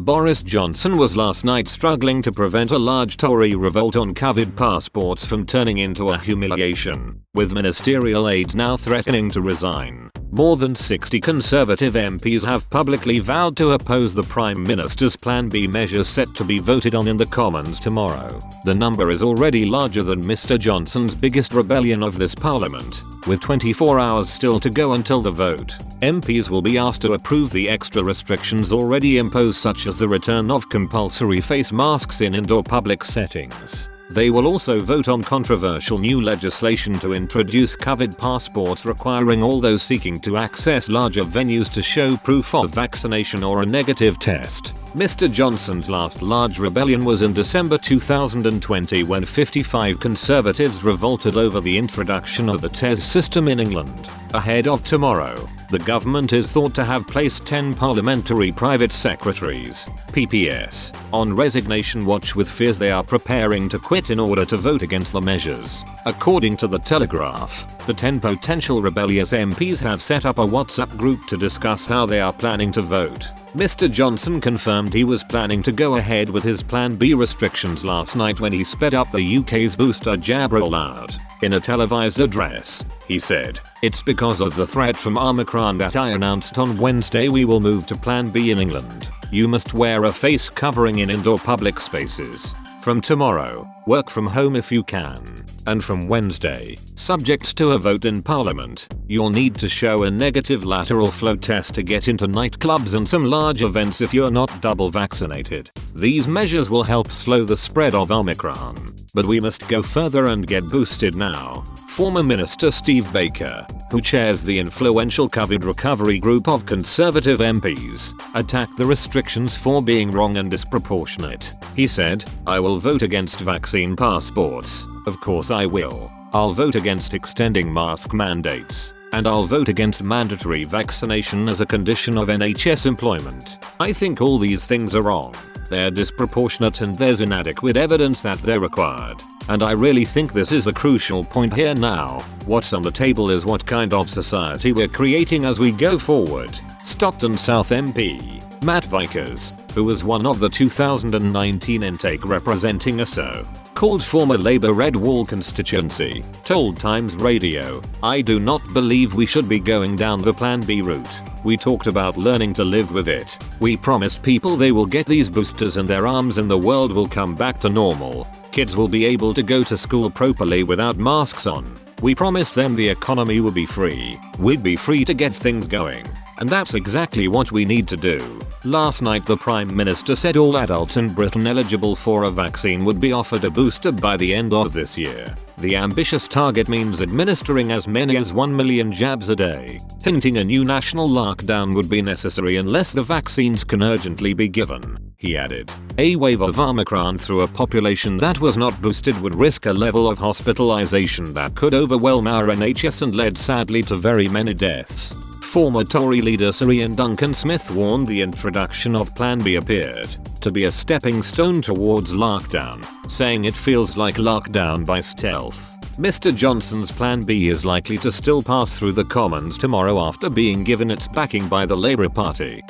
Boris Johnson was last night struggling to prevent a large Tory revolt on COVID passports from turning into a humiliation, with ministerial aides now threatening to resign. More than 60 Conservative MPs have publicly vowed to oppose the Prime Minister's Plan B measures set to be voted on in the Commons tomorrow. The number is already larger than Mr. Johnson's biggest rebellion of this parliament, with 24 hours still to go until the vote. MPs will be asked to approve the extra restrictions already imposed, such as the return of compulsory face masks in indoor public settings. They will also vote on controversial new legislation to introduce COVID passports requiring all those seeking to access larger venues to show proof of vaccination or a negative test. Mr. Johnson's last large rebellion was in December 2020 when 55 Conservatives revolted over the introduction of the TES system in England. Ahead of tomorrow, the government is thought to have placed 10 parliamentary private secretaries, PPS, on resignation watch, with fears they are preparing to quit in order to vote against the measures. According to the Telegraph, the 10 potential rebellious MPs have set up a WhatsApp group to discuss how they are planning to vote. Mr. Johnson confirmed he was planning to go ahead with his Plan B restrictions last night when he sped up the UK's booster jab rollout. In a televised address, he said, "It's because of the threat from Omicron that I announced on Wednesday we will move to Plan B in England. You must wear a face covering in indoor public spaces. From tomorrow, work from home if you can. And from Wednesday, subject to a vote in Parliament, you'll need to show a negative lateral flow test to get into nightclubs and some large events if you're not double vaccinated. These measures will help slow the spread of Omicron. But we must go further and get boosted now." Former Minister Steve Baker, who chairs the influential COVID recovery group of Conservative MPs, attacked the restrictions for being wrong and disproportionate. He said, "I will vote against vaccine passports. Of course I will. I'll vote against extending mask mandates. And I'll vote against mandatory vaccination as a condition of NHS employment. I think all these things are wrong. They're disproportionate and there's inadequate evidence that they're required. And I really think this is a crucial point here now. What's on the table is what kind of society we're creating as we go forward." Stockton South MP, Matt Vickers, who was one of the 2019 intake representing ASO, called former Labour Red Wall constituency, told Times Radio, "I do not believe we should be going down the Plan B route. We talked about learning to live with it. We promised people they will get these boosters and their arms and the world will come back to normal. Kids will be able to go to school properly without masks on. We promised them the economy would be free. We'd be free to get things going. And that's exactly what we need to do." Last night the Prime Minister said all adults in Britain eligible for a vaccine would be offered a booster by the end of this year. The ambitious target means administering as many as 1 million jabs a day, hinting a new national lockdown would be necessary unless the vaccines can urgently be given. He added, "A wave of Omicron through a population that was not boosted would risk a level of hospitalization that could overwhelm our NHS and led sadly to very many deaths." Former Tory leader Sir Ian Duncan-Smith warned the introduction of Plan B appeared to be a stepping stone towards lockdown, saying it feels like lockdown by stealth. Mr. Johnson's Plan B is likely to still pass through the Commons tomorrow after being given its backing by the Labour Party.